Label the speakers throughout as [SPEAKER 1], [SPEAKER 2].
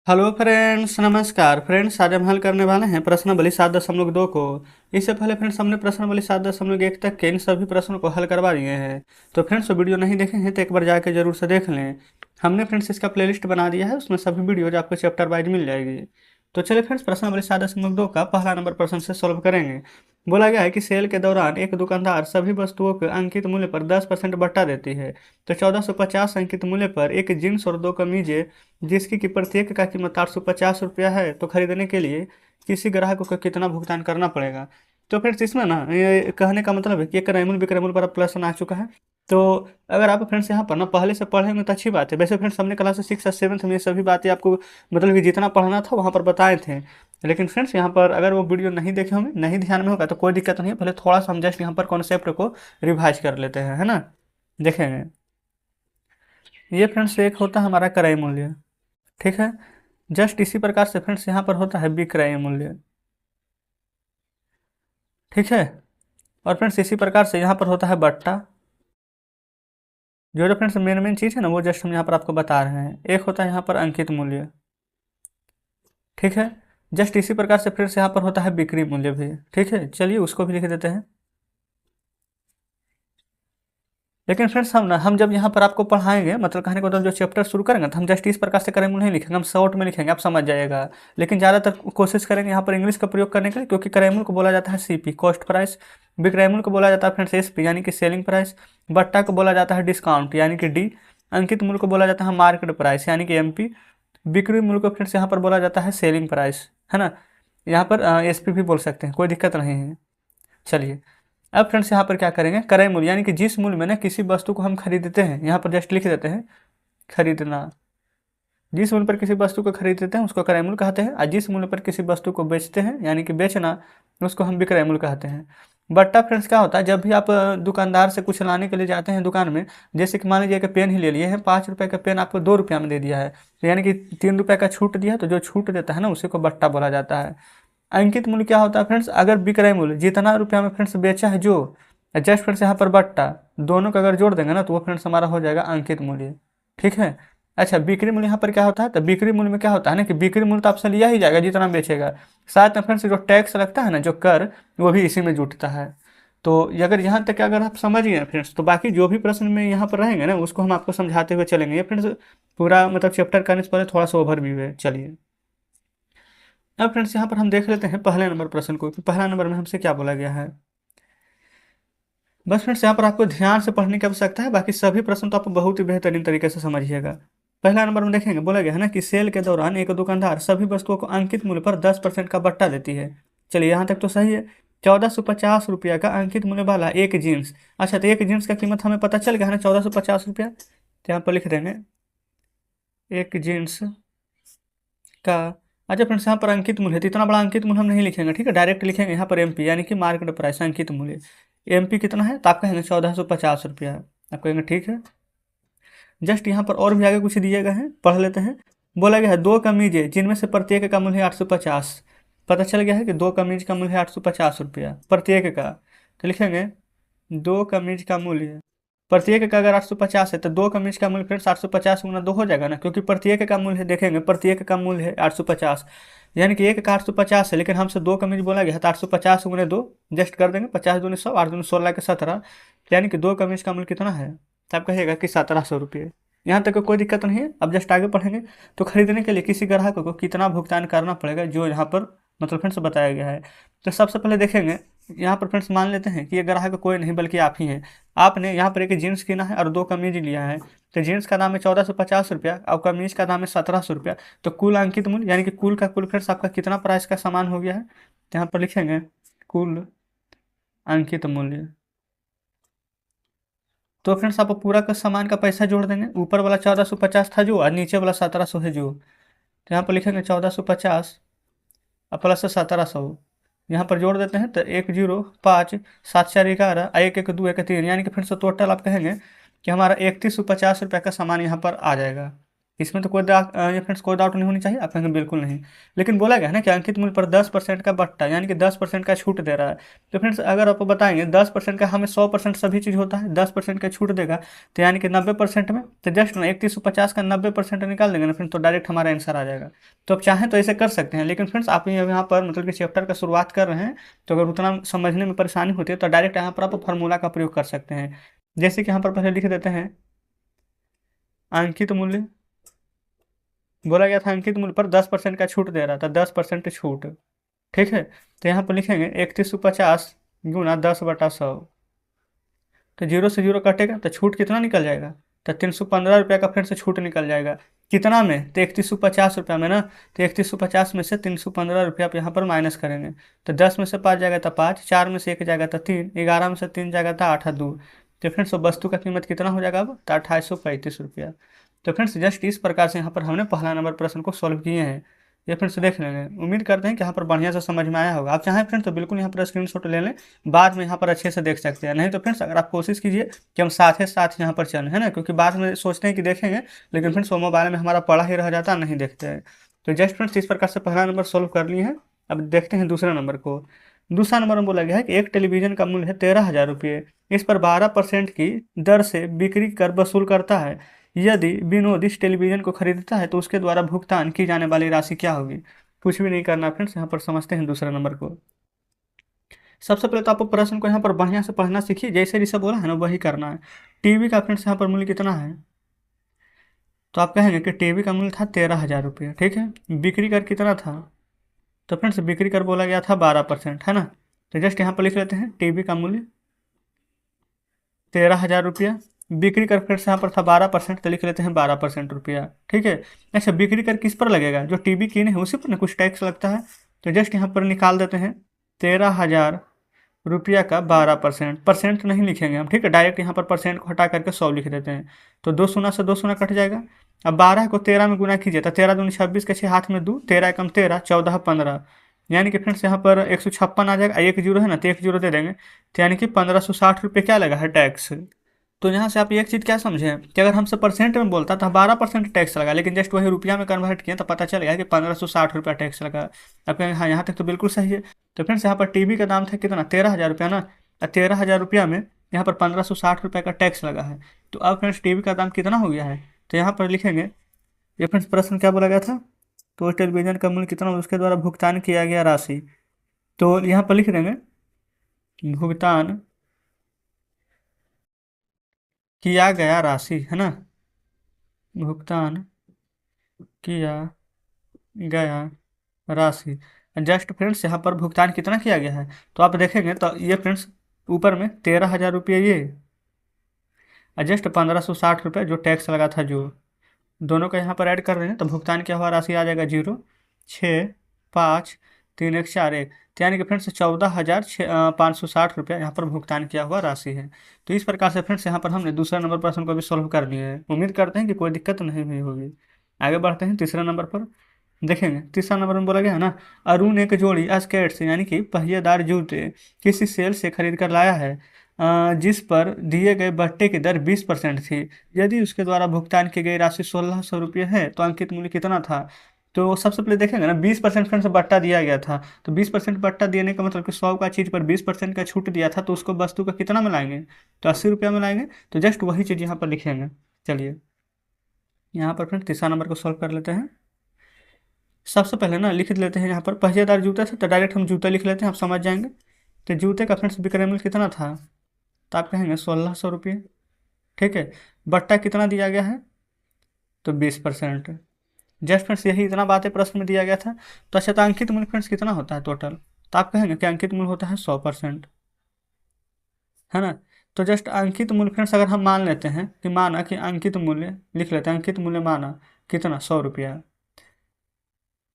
[SPEAKER 1] Hello friends, नमस्कार friends. आज हम हल करने वाले हैं प्रश्नावली 7.2 को। इससे पहले फ्रेंड्स हमने प्रश्नावली 7.1 तक के इन सभी प्रश्नों को हल करवा दिए हैं। तो फ्रेंड्स वीडियो नहीं देखे हैं तो एक बार जाके जरूर से देख लें। हमने फ्रेंड्स इसका प्लेलिस्ट बना दिया है, उसमें सभी वीडियोज आपको चैप्टर वाइज मिल जाएगी। तो चलिए फ्रेंड्स प्रश्नावली 7.2 का पहला नंबर प्रश्न से सॉल्व करेंगे। बोला गया है कि सेल के दौरान एक दुकानदार सभी वस्तुओं के अंकित मूल्य पर 10% बट्टा देती है। तो 1450 अंकित मूल्य पर एक जींस और दो कमीजें जिसकी कि प्रत्येक का कीमत 850 रुपया है, तो खरीदने के लिए किसी ग्राहक को कितना भुगतान करना पड़ेगा। तो फ्रेंड्स इसमें ना ये कहने का मतलब है कि क्रय मूल्य विक्रय मूल्य पर अब प्लस आ चुका है। तो अगर आप फ्रेंड्स यहाँ पर ना पहले से पढ़ेंगे तो अच्छी बात है। वैसे फ्रेंड्स हमने क्लास 6 और 7 में ये सभी बातें आपको मतलब कि जितना पढ़ना था वहाँ पर बताए थे। लेकिन फ्रेंड्स यहाँ पर अगर वो वीडियो नहीं देखे होंगे, नहीं ध्यान में होगा, तो कोई दिक्कत नहीं है। पहले थोड़ा सा हम जस्ट यहाँ पर कॉन्सेप्ट को रिवाइज कर लेते हैं, है ना। देखेंगे ये फ्रेंड्स एक होता है हमारा क्रय मूल्य, ठीक है। जस्ट इसी प्रकार से फ्रेंड्स यहाँ पर होता है विक्रय मूल्य, ठीक है। और फ्रेंड्स इसी प्रकार से यहाँ पर होता है बट्टा। जो जो फ्रेंड्स मेन मेन चीज़ है ना वो जस्ट हम यहाँ पर आपको बता रहे हैं। एक होता है यहाँ पर अंकित मूल्य, ठीक है। जस्ट इसी प्रकार से फ्रेंड्स यहाँ पर होता है बिक्री मूल्य भी, ठीक है। चलिए उसको भी लिख देते हैं। लेकिन फ्रेंड्स हम जब यहाँ पर आपको पढ़ाएंगे, मतलब कहने का मतलब जो चैप्टर शुरू करेंगे, तो हम जस्ट इस प्रकार से क्रय मूल्य नहीं लिखेंगे, हम शॉर्ट में लिखेंगे, आप समझ जाएगा। लेकिन ज़्यादातर कोशिश करेंगे यहाँ पर इंग्लिश का प्रयोग करने के लिए, क्योंकि क्रय मूल्य को बोला जाता है सीपी, कॉस्ट प्राइस। विक्रय मूल्य को बोला जाता है फ्रेंड्स एसपी, यानी कि सेलिंग प्राइस। बट्टा को बोला जाता है डिस्काउंट, यानी कि डी। अंकित मूल्य को बोला जाता है मार्केट प्राइस, यानी कि एमपी। बिक्री मूल्य को फ्रेंड्स यहाँ पर बोला जाता है सेलिंग प्राइस, है ना। यहाँ पर एसपी भी बोल सकते हैं, कोई दिक्कत नहीं है। चलिए अब फ्रेंड्स यहाँ पर क्या करेंगे, क्रय मूल्य यानी कि जिस मूल्य में ना किसी वस्तु को हम खरीदते हैं, यहाँ पर जस्ट लिख देते हैं खरीदना। जिस मूल्य पर किसी वस्तु को खरीदते हैं उसको क्रय मूल्य कहते हैं, और जिस मूल्य पर किसी वस्तु को बेचते हैं यानी कि बेचना, उसको हम विक्रय मूल्य कहते हैं। बट्टा फ्रेंड्स क्या होता है, जब भी आप दुकानदार से कुछ लाने के लिए जाते हैं दुकान में, जैसे कि मान लीजिए कि पेन ही ले लिए हैं, 5 रुपये का पेन आपको 2 रुपया में दे दिया है, तो यानी कि 3 रुपये का छूट दिया, तो जो छूट देता है ना उसी को बट्टा बोला जाता है। अंकित मूल्य क्या होता है फ्रेंड्स, अगर विक्रय मूल्य जितना रुपया में फ्रेंड्स बेचा है, जो जस्ट फ्रेंड्स यहाँ पर बट्टा दोनों का अगर जोड़ देंगे ना, तो वो फ्रेंड्स हमारा हो जाएगा अंकित मूल्य, ठीक है। अच्छा बिक्री मूल्य यहाँ पर क्या होता है, तो बिक्री मूल्य में क्या होता है ना कि बिक्री मूल्य तो आपसे लिया ही जाएगा जितना बेचेगा, साथ में फ्रेंड्स जो टैक्स लगता है ना, जो कर, वो भी इसी में जुटता है। तो अगर यहाँ तक अगर आप समझ गए फ्रेंड्स, तो बाकी जो भी प्रश्न में यहाँ पर रहेंगे ना उसको हम आपको समझाते हुए चलेंगे। ये फ्रेंड्स पूरा मतलब चैप्टर करने से पहले थोड़ा सा ओवरव्यू है। चलिए अब फ्रेंड्स यहाँ पर हम देख लेते हैं पहले नंबर प्रश्न को कि पहला नंबर में हमसे क्या बोला गया है। बस फ्रेंड्स यहाँ पर आपको ध्यान से पढ़ने की आवश्यकता है, बाकी सभी प्रश्न तो आप बहुत ही बेहतरीन तरीके से समझिएगा। पहला नंबर में देखेंगे, बोला गया है ना कि सेल के दौरान एक दुकानदार सभी वस्तुओं को अंकित मूल्य पर 10% का बट्टा देती है। चलिए यहाँ तक तो सही है। 1450 रुपया का अंकित मूल्य वाला एक जीन्स। अच्छा तो एक जीन्स का कीमत हमें पता चल गया है ना, 1450 रुपया। तो यहाँ पर लिख देंगे एक जीन्स का। अच्छा फ्रेंड्स यहाँ पर अंकित मूल्य है, तो इतना बड़ा अंकित मूल्य हम नहीं लिखेंगे, ठीक है। डायरेक्ट लिखेंगे यहाँ पर एमपी, यानी कि मार्केट प्राइस अंकित मूल्य। एमपी कितना है, तो आप कहेंगे 1450 रुपया, आप कहेंगे ठीक है। जस्ट यहाँ पर और भी आगे कुछ दिए गए हैं, पढ़ लेते हैं। बोला गया है दो कमीजें जिनमें से प्रत्येक का मूल्य है 850। पता चल गया है कि दो कमीज का मूल्य है 850 रुपया प्रत्येक का। तो लिखेंगे दो कमीज का मूल्य, प्रत्येक का अगर 850 है तो दो कमीज का मूल्य फिर 750 गुना 2 हो जाएगा ना, क्योंकि प्रत्येक का मूल्य देखेंगे, प्रत्येक का मूल्य है 850, यानी कि एक का 850 है, लेकिन हमसे दो कमीज बोला गया है तो 850 गुने 2 जस्ट कर देंगे, 50 दूनी 100, 8 दूनी 16 के 17, यानी कि दो कमीज का मूल्य कितना है, तो आप कहिएगा कि 1700 रुपये। यहाँ तक कोई दिक्कत नहीं है। अब जस्ट आगे पढ़ेंगे। तो खरीदने के लिए किसी ग्राहक को कितना भुगतान करना पड़ेगा, जो यहाँ पर मतलब फ्रेंड्स बताया गया है। तो सबसे पहले देखेंगे यहाँ पर फ्रेंड्स, मान लेते हैं कि ये ग्राहक कोई नहीं बल्कि आप ही हैं। आपने यहाँ पर एक जीन्स किना है और दो कमीज लिया है। तो जीन्स का दाम है 1450 रुपया और कमीज का दाम है 1700 रुपया। तो कुल अंकित मूल्य यानी कि कुल का कुल फ्रेंड्स आपका कितना प्राइस का सामान हो गया है, तो यहाँ पर लिखेंगे कुल अंकित मूल्य। तो फ्रेंड्स आप पूरा का सामान का पैसा जोड़ देंगे, ऊपर वाला 1450 था जो, और नीचे वाला 1700 है जो। तो यहाँ पर लिखेंगे 1450 और प्लस 1700, यहाँ पर जोड़ देते हैं। तो 105 7 4 11 1 1 2 1 3, यानी कि फिर से टोटल आप कहेंगे कि हमारा 3150 रुपये का सामान यहाँ पर आ जाएगा। इसमें तो ये फ्रेंड्स कोई डाउट नहीं होनी चाहिए। आप कहेंगे बिल्कुल नहीं, लेकिन बोला गया है ना कि अंकित मूल्य पर 10% का बट्टा यानी कि 10% का छूट दे रहा है। तो फ्रेंड्स अगर आपको बताएंगे 10% का हमें 100% सभी चीज़ होता है, 10% का छूट देगा तो यानी कि 90% में, तो जस्ट ना 3150 का 90% निकाल देंगे ना फ्रेंड्स, तो डायरेक्ट हमारा आंसर आ जाएगा। तो आप चाहें तो ऐसे कर सकते हैं, लेकिन फ्रेंड्स आप यहाँ पर मतलब कि चैप्टर का शुरुआत कर रहे हैं, तो अगर उतना समझने में परेशानी होती है तो डायरेक्ट यहाँ पर आप फॉर्मूला का प्रयोग कर सकते हैं। जैसे कि यहाँ पर पहले लिख देते हैं अंकित मूल्य, बोला गया था अंकित मूल्य पर 10% का छूट दे रहा था, 10% छूट। ठीक है, तो यहाँ पर लिखेंगे 3150 गुना 10/100, तो जीरो से जीरो कटेगा तो छूट कितना निकल जाएगा, तो 315 रुपये का फिर से छूट निकल जाएगा। कितना में, तो 3150 रुपया में ना, तो 3150 में से 315 रुपया आप यहाँ पर माइनस करेंगे, तो 10 में से 5 जाएगा तो 5, 4 में से 1 जाएगा तो 3, 11 में से 3 जाएगा तो 8 2। तो फ्रेंड्स वस्तु का कीमत कितना हो जाएगा अब, तो 2835 रुपया। तो फ्रेंड्स जस्ट इस प्रकार से यहाँ पर हमने पहला नंबर प्रश्न को सॉल्व किए हैं। ये फ्रेंड्स देख लेंगे, उम्मीद करते हैं कि यहाँ पर बढ़िया से समझ में आया होगा। आप चाहें फ्रेंड्स तो बिल्कुल यहाँ पर स्क्रीनशॉट ले लें, बाद में यहाँ पर अच्छे से देख सकते हैं। नहीं तो फ्रेंड्स अगर आप कोशिश कीजिए कि हम साथ ही साथ यहाँ पर चलें, है ना, क्योंकि बाद में सोचते हैं कि देखेंगे, लेकिन फ्रेंड्स वो मोबाइल में हमारा पढ़ा ही रह जाता है, नहीं देखते हैं। तो जस्ट फ्रेंड्स इस प्रकार से पहला नंबर सोल्व कर लिए हैं। अब देखते हैं दूसरे नंबर को। दूसरा नंबर में बोला गया है कि एक टेलीविजन का मूल्य है 13,000 रुपये, इस पर 12% की दर से बिक्री कर वसूल करता है। यदि विनोद इस टेलीविजन को खरीदता है तो उसके द्वारा भुगतान की जाने वाली राशि क्या होगी। कुछ भी नहीं करना फ्रेंड्स, यहाँ पर समझते हैं दूसरे नंबर को। सबसे पहले तो आपको प्रश्न को यहाँ पर बढ़िया से पढ़ना सीखिए, जैसे जैसे बोला है ना वही करना है। टीवी का फ्रेंड्स यहाँ पर मूल्य कितना है, तो आप कहेंगे कि टीवी का मूल्य था 13,000 रुपये। ठीक है, बिक्री कर कितना था, तो फ्रेंड्स बिक्री कर बोला गया था 12%, है ना। तो जस्ट यहाँ पर लिख लेते हैं टीवी का मूल्य 13,000 रुपया, बिक्री कर फिर से यहाँ पर था 12%, तो लिख लेते हैं 12% रुपया। ठीक है, अच्छा बिक्री कर किस पर लगेगा, जो टीवी किने हैं उसी पर ना कुछ टैक्स लगता है। तो जस्ट यहाँ पर निकाल देते हैं 13,000 रुपया का 12%, परसेंट नहीं लिखेंगे हम, ठीक है, डायरेक्ट यहाँ पर परसेंट को हटा करके 100 लिख देते हैं। तो 2 शून्य से 2 शून्य कट जाएगा। अब 12 को 13 में गुना कीजिए तो 13 दूनी 26 के 6 हाथ में 2, 13 एकम 13, 14 15, यानी कि फ्रेंड्स यहाँ पर 156 आ जाएगा। एक जीरो है ना, तो एक जीरो दे देंगे, तो यानी कि 1560 रुपये क्या लगा है टैक्स। तो यहाँ से आप एक चीज़ क्या समझें कि अगर हमसे परसेंट में बोलता तो 12% टैक्स लगा, लेकिन जस्ट वही रुपया में कन्वर्ट किया तो पता चल गया कि 1560 रुपया टैक्स लगा। अब कहेंगे हाँ यहाँ तक तो बिल्कुल सही है। तो फ्रेंड्स यहाँ पर टीवी का दाम था कितना, 13,000 रुपया ना, 13,000 रुपया में यहाँ पर 1560 रुपये का टैक्स लगा है। तो अब फ्रेंड्स टीवी का दाम कितना हो गया है, तो यहाँ पर लिखेंगे, ये फ्रेंड्स प्रश्न क्या बोला गया था, तो टेलीविजन का मूल्य कितना उसके द्वारा भुगतान किया गया राशि। तो यहाँ पर लिख देंगे भुगतान किया गया राशि, है ना, भुगतान किया गया राशि। जस्ट फ्रेंड्स यहाँ पर भुगतान कितना किया गया है, तो आप देखेंगे तो ये फ्रेंड्स ऊपर में 13,000 रुपये ये, और जस्ट 1560 रुपये जो टैक्स लगा था, जो दोनों का यहाँ पर ऐड कर देंगे तो भुगतान किया हुआ राशि आ जाएगा 0,6,5,3,1,4,1, तो यानी कि फ्रेंड्स 14,560 रुपया यहाँ पर भुगतान किया हुआ राशि है। तो इस प्रकार से फ्रेंड्स यहाँ पर हमने दूसरा नंबर प्रश्न को भी सॉल्व कर लिया है। उम्मीद करते हैं कि कोई दिक्कत नहीं हुई होगी। आगे बढ़ते हैं तीसरे नंबर पर। देखेंगे तीसरा नंबर में बोला गया है ना, अरुण एक जोड़ी स्केट्स यानी कि पहिएदार जूते किसी सेल से खरीद कर लाया है, जिस पर दिए गए बट्टे की दर 20% थी। यदि उसके द्वारा भुगतान की गई राशि 1,600 रुपये है तो अंकित मूल्य कितना था। तो सबसे पहले देखेंगे ना 20% फ्रेंड्स बट्टा दिया गया था, तो 20% बट्टा देने का मतलब कि 100 का चीज़ पर 20% का छूट दिया था, तो उसको वस्तु का कितना में लाएंगे, तो 80 रुपया में लाएंगे। तो जस्ट वही चीज़ यहाँ पर लिखेंगे। चलिए यहाँ पर फ्रेंड्स तीसरा नंबर को सॉल्व कर लेते हैं। सबसे पहले ना लिख लेते हैं यहाँ पर पहिएदार जूते थे, तो डायरेक्ट हम जूता लिख लेते हैं, आप समझ जाएंगे। तो जूते का फ्रेंड्स विक्रय मूल्य कितना था, तो आप कहेंगे 1,600 रुपये। ठीक है, बट्टा कितना दिया गया है, तो 20%। जस्ट फ्रेंड्स यही इतना बातें प्रश्न में दिया गया था। तो अच्छा, तो अंकित मूल्य फ्रेंड्स कितना होता है टोटल, तो आप कहेंगे कि अंकित मूल्य होता है 100%, है ना। तो जस्ट अंकित मूल्य फ्रेंड्स अगर हम मान लेते हैं कि माना कि अंकित मूल्य लिख लेते हैं, अंकित मूल्य माना कितना 100 रुपया,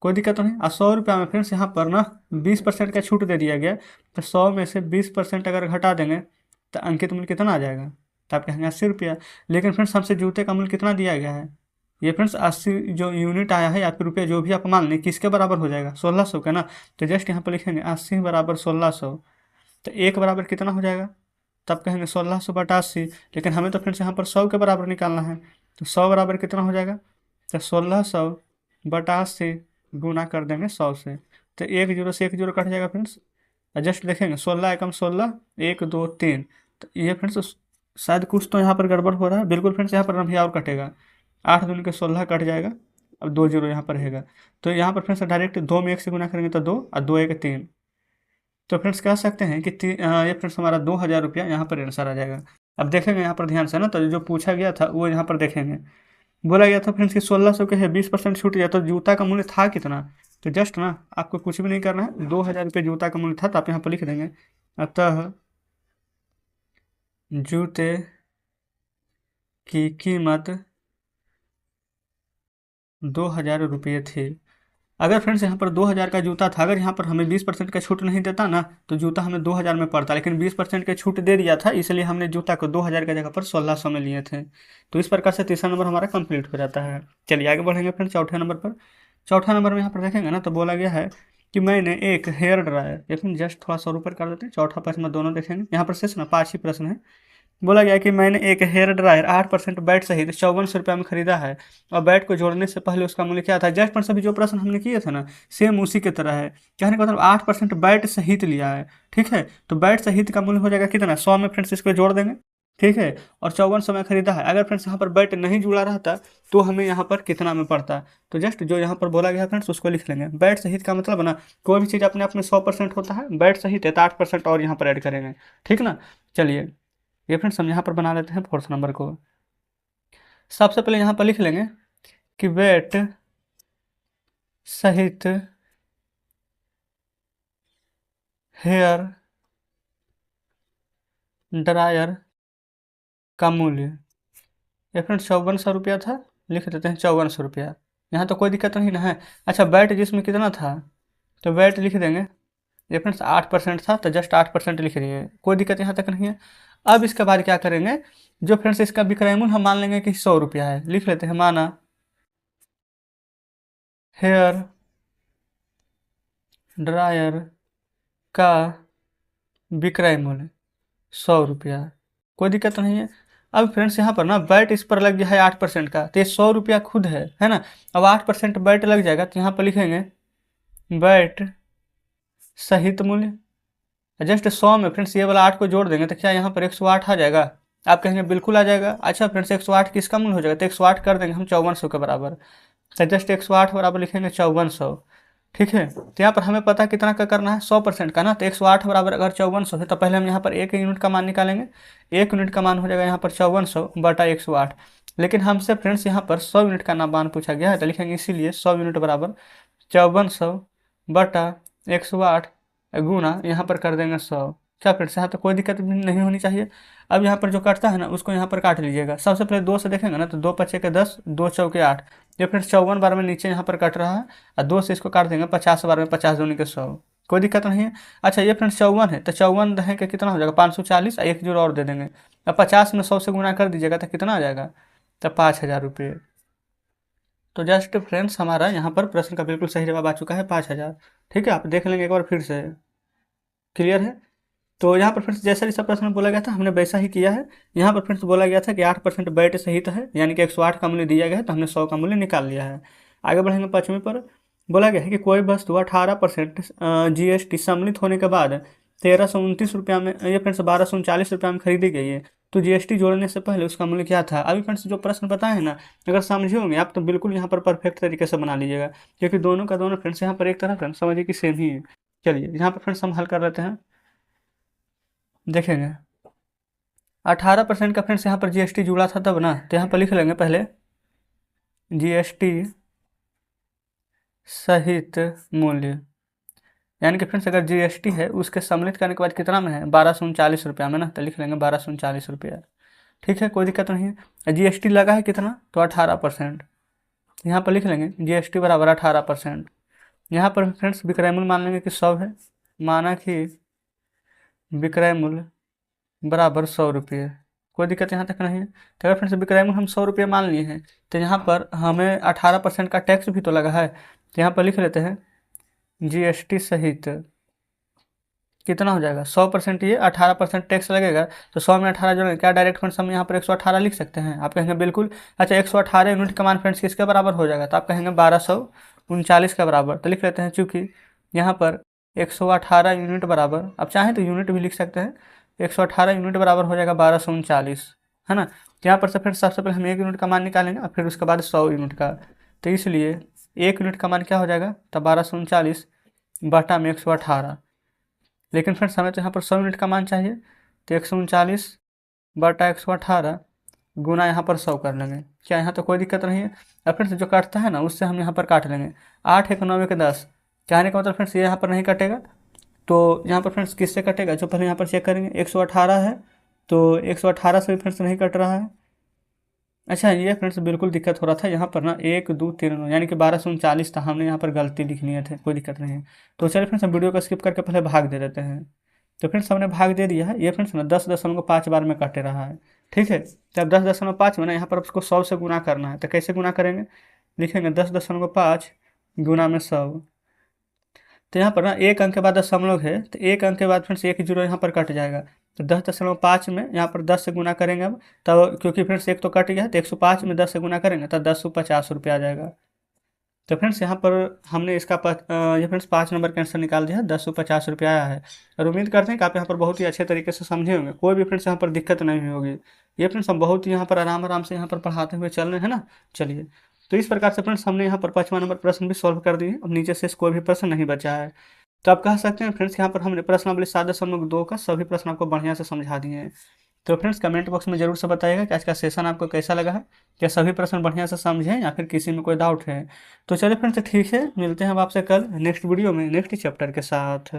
[SPEAKER 1] कोई दिक्कत नहीं। और 100 रुपया में फ्रेंड्स यहाँ पर ना 20% का छूट दे दिया गया, तो 100 में से 20% अगर घटा देंगे तो अंकित मूल्य कितना आ जाएगा, तो आप कहेंगे 80 रुपया। लेकिन फ्रेंड्स हमसे जूते का मूल्य कितना दिया गया है, ये फ्रेंड्स 80 जो यूनिट आया है या फिर रुपये जो भी आप मान लें, किसके बराबर हो जाएगा, 1,600 का ना। तो जस्ट यहाँ पर लिखेंगे 80 बराबर 1,600, तो एक बराबर कितना हो जाएगा, तब कहेंगे 1,600 बटा 80। लेकिन हमें तो फ्रेंड्स यहाँ पर 100 के बराबर निकालना है, तो 100 बराबर कितना हो जाएगा, तो 1600 बटा 80 गुना कर देंगे 100 से, तो एक जीरो से एक जीरो कट जाएगा फ्रेंड्स। जस्ट देखेंगे 16 एकम 16, 1 2 3, तो ये फ्रेंड्स शायद कुछ तो यहाँ पर गड़बड़ हो रहा है। बिल्कुल फ्रेंड्स यहाँ पर अभी और कटेगा, 8 दूनी के 16 कट जाएगा, अब 2 जीरो यहाँ पर रहेगा। तो यहाँ पर फ्रेंड्स डायरेक्ट 2 में 1 से गुना करेंगे तो 2 और 2 1 3। तो फ्रेंड्स कह सकते हैं कि ये फ्रेंड्स हमारा 2000 रुपया यहाँ पर आंसर आ जाएगा। अब देखेंगे यहाँ पर ध्यान से ना, तो जो पूछा गया था वो यहाँ पर देखेंगे। बोला गया था फ्रेंड्स कि 1600 के है 20% छूट गया, तो जूता का मूल्य था कितना। तो जस्ट ना आपको कुछ भी नहीं करना है, 2000 रुपये जूता का मूल्य था, तो आप यहाँ पर लिख देंगे अतः जूते की कीमत 2000 रुपये थी। अगर फ्रेंड्स यहाँ पर 2000 का जूता था, अगर यहाँ पर हमें 20% का छूट नहीं देता ना, तो जूता हमें 2000 में पड़ता, लेकिन 20% का छूट दे दिया था, इसलिए हमने जूता को 2000 की जगह पर 1600 में लिए थे। तो इस प्रकार से तीसरा नंबर हमारा कंप्लीट हो जाता है। चलिए आगे बढ़ेंगे फ्रेंड्स चौथे नंबर पर। चौथा नंबर में यहाँ पर देखेंगे ना, तो बोला गया है कि मैंने एक हेयर ड्रायर, लेकिन जस्ट थोड़ा सा ऊपर कर देते हैं, चौथा प्रश्न में दोनों देखेंगे। यहाँ पर शेष ना 5 ही प्रश्न है। बोला गया कि मैंने एक हेयर ड्रायर 8% बैट सहित 5400 रुपये में खरीदा है, और बैट को जोड़ने से पहले उसका मूल्य क्या था। जस्ट पर सभी जो प्रश्न हमने किए थे ना, सेम उसी की तरह है। कहने का मतलब 8% बैट सहित लिया है, ठीक है। तो बैट सहित का मूल्य हो जाएगा कितना, 100 में फ्रेंड्स इसको जोड़ देंगे, ठीक है। और 5400 में खरीदा है। अगर फ्रेंड्स यहाँ पर बैट नहीं जुड़ा रहता तो हमें यहाँ पर कितना में पड़ता। तो जस्ट जो यहाँ पर बोला गया फ्रेंड्स उसको लिख लेंगे। बैट सहित का मतलब ना, कोई भी चीज़ अपने आप में 100% होता है, बैट सहित है तो 8% और यहाँ पर ऐड करेंगे, ठीक ना। चलिए ये फ्रेंड्स हम यहाँ पर बना लेते हैं फोर्थ नंबर को। सबसे पहले यहाँ पर लिख लेंगे कि बैट सहित हेयर ड्रायर का मूल्य, ये फ्रेंड्स 5400 रुपया था, लिख देते हैं 5400 रुपया। यहाँ तो कोई दिक्कत नहीं ना है। अच्छा बैट जिसमें कितना था, तो बैट लिख देंगे, ये फ्रेंड्स 8% था, तो जस्ट 8% लिख रही है, कोई दिक्कत यहाँ तक नहीं है। अब इसके बाद क्या करेंगे, जो फ्रेंड्स इसका विक्रय मूल्य हम मान लेंगे कि 100 रुपया है, लिख लेते हैं माना हेयर ड्रायर का विक्रय मूल्य 100 रुपया, कोई दिक्कत नहीं है। अब फ्रेंड्स यहाँ पर ना बैट इस पर लग गया है 8% का, तो ये 100 रुपया खुद है ना। अब 8% बैट लग जाएगा, तो यहाँ पर लिखेंगे बैट सहित मूल्य, जस्ट 100 में फ्रेंड्स ये वाला 8 को जोड़ देंगे, तो क्या यहाँ पर 108 आ जाएगा। आप कहेंगे बिल्कुल आ जाएगा। अच्छा फ्रेंड्स 108 किसका मूल्य हो जाएगा, तो 108 कर देंगे हम 5400 के बराबर, तो जस्ट 108 बराबर लिखेंगे 5400, ठीक है। तो यहाँ पर हमें पता कितना का करना है, 100% का ना। तो 108 बराबर अगर 5400 है, तो पहले हम यहाँ पर एक यूनिट का मान निकालेंगे। एक यूनिट का मान हो जाएगा यहाँ पर 5400 बटा 108, लेकिन हमसे फ्रेंड्स यहाँ पर 100 यूनिट का मान पूछा गया है, तो लिखेंगे इसीलिए 100 यूनिट बराबर 5400 बटा 108 गुना यहाँ पर कर देंगे 100। क्या फ्रेंड्स यहाँ तो कोई दिक्कत भी नहीं होनी चाहिए। अब यहाँ पर जो कटता है ना उसको यहाँ पर काट लीजिएगा। सबसे पहले 2 से देखेंगे ना, तो 2 पचे के 10, 2 चौके 8, ये फ्रेंड्स 54 बार में नीचे यहाँ पर कट रहा है, और 2 से इसको काट देंगे 50 बार में, 50 दूनी के 100, कोई दिक्कत नहीं है। अच्छा ये फ्रेंड्स 54 है, तो 54 रहेंगे कितना हो जाएगा 540, एक जीरो और दे देंगे। अब 50 में 100 से गुना कर दीजिएगा तो कितना आ जाएगा, तो 5000 रुपये। तो जस्ट फ्रेंड्स हमारा यहाँ पर प्रश्न का बिल्कुल सही जवाब आ चुका है 5000, ठीक है। आप देख लेंगे एक बार फिर से, क्लियर है। तो यहाँ पर फ्रेंड्स जैसा जैसा प्रश्न बोला गया था हमने वैसा ही किया है। यहाँ पर फ्रेंड्स बोला गया था कि 8% बैट सहित है, यानी कि 108 का मूल्य दिया गया है, तो हमने 100 का मूल्य निकाल लिया है। आगे बढ़ेंगे पाँचवें पर। बोला गया है कि कोई वस्तु 18% GST सम्मिलित होने के बाद 1329 रुपया में, ये फ्रेंड्स 1239 रुपया में खरीदी गई है, तो GST जोड़ने से पहले उसका मूल्य क्या था। अभी फ्रेंड्स जो प्रश्न बताए हैं ना, अगर समझे होंगे आप तो बिल्कुल यहाँ पर परफेक्ट तरीके से बना लीजिएगा, क्योंकि दोनों का दोनों फ्रेंड्स यहाँ पर एक तरह फ्रेंड्स समझिए कि सेम ही है। चलिए यहाँ पर फ्रेंड्स हम हल कर लेते हैं, देखेंगे 18% का फ्रेंड्स यहाँ पर GST जुड़ा था तब ना, तो यहाँ पर लिख लेंगे पहले GST सहित मूल्य, यानी कि फ्रेंड्स अगर GST है उसके सम्मिलित करने के बाद कितना में है 1239 रुपया में ना, तो लिख लेंगे 1239 रुपया, ठीक है, कोई दिक्कत नहीं है। GST लगा है कितना, तो 18%, यहाँ पर लिख लेंगे GST बराबर 18%। यहाँ पर फ्रेंड्स विक्रय मूल्य मान लेंगे कि 100 है, माना कि विक्रय मूल्य बराबर 100 रुपये, कोई दिक्कत यहाँ तक नहीं है। तो अगर फ्रेंड्स विक्रय मूल्य हम 100 रुपये मान लिए हैं, तो यहाँ पर हमें 18% का टैक्स भी तो लगा है, तो यहाँ पर लिख लेते हैं GST सहित कितना हो जाएगा 100% ये 18% टैक्स लगेगा। तो 100 में 18 जोड़ेंगे, क्या डायरेक्ट फ्रेंड्स हम यहाँ पर 118 लिख सकते हैं? आप कहेंगे बिल्कुल। अच्छा 118 यूनिट का मान फ्रेंड्स किसके बराबर हो जाएगा? तो आप कहेंगे 1239 के बराबर। तो लिख लेते हैं, चूँकि यहाँ पर 118 यूनिट बराबर, आप चाहें तो यूनिट भी लिख सकते हैं, 118 यूनिट बराबर हो जाएगा 1239, है ना। तो यहाँ पर से फिर सबसे पहले हम 1 यूनिट का मान निकालेंगे और फिर उसके बाद 100 यूनिट का। तो इसलिए 1 यूनिट का मान क्या हो जाएगा? तो 1239 बटा में 118। लेकिन फ्रेंड्स हमें तो यहाँ पर 100 यूनिट का मान चाहिए, तो 139 बटा 118 गुना यहाँ पर 100 कर लेंगे। क्या यहाँ तो कोई दिक्कत नहीं है। अब फ्रेंड्स जो काटता है ना उससे हम यहाँ पर काट लेंगे। 8 एक 9 एक 10, कहने का मतलब फ्रेंड्स ये यहाँ पर नहीं कटेगा। तो यहाँ पर फ्रेंड्स किससे कटेगा? जो पहले यहाँ पर चेक करेंगे, 118 है तो 118 से भी फ्रेंड्स नहीं कट रहा है। अच्छा ये फ्रेंड्स बिल्कुल दिक्कत हो रहा था यहाँ पर ना, 1 2 3 9 यानी कि 1239 था, हमने यहाँ पर गलती लिख लिए थे, कोई दिक्कत नहीं है। तो चलिए फ्रेंड्स हम वीडियो को स्किप करके पहले भाग दे देते हैं। तो फ्रेंड्स हमने भाग दे दिया है, ये फ्रेंड्स ना 10.5 बार में काटे रहा है, ठीक है। तो अब 10.5 में ना यहाँ पर उसको 100 से गुना करना है। तो कैसे गुना करेंगे? लिखेंगे 10.5 गुना में 100। तो यहाँ पर ना एक अंक के बाद दशमलव है, तो एक अंक के बाद फ्रेंड्स एक जीरो यहाँ पर कट जाएगा। तो 10.5 में यहाँ पर 10 से गुना करेंगे अब, तब क्योंकि फ्रेंड्स एक तो कट गया है, तो 105 में 10 से गुना करेंगे तो 1050 रुपया आ जाएगा। तो फ्रेंड्स यहाँ पर हमने इसका ये फ्रेंड्स 5 नंबर का आंसर निकाल दिया है, 1050 रुपया आया है। और उम्मीद करते हैं कि आप यहाँ पर बहुत ही अच्छे तरीके से समझे होंगे, कोई भी फ्रेंड्स यहाँ पर दिक्कत नहीं होगी। ये फ्रेंड्स हम बहुत ही यहाँ पर आराम आराम से यहाँ पर पढ़ाते हुए चल रहे हैं ना। चलिए, तो इस प्रकार से फ्रेंड्स हमने यहाँ पर 5वां नंबर प्रश्न भी सॉल्व कर दिए। अब नीचे से कोई भी प्रश्न नहीं बचा है। तो आप कह सकते हैं फ्रेंड्स यहाँ पर हमने प्रश्नावली 7.2 का सभी प्रश्न आपको बढ़िया से समझा दिए हैं। तो फ्रेंड्स कमेंट बॉक्स में जरूर से बताइएगा कि आज का सेशन आपको कैसा लगा है, क्या सभी प्रश्न बढ़िया से समझे या फिर किसी में कोई डाउट है। तो चलिए फ्रेंड्स ठीक है, मिलते हैं हम आपसे कल नेक्स्ट वीडियो में नेक्स्ट चैप्टर के साथ।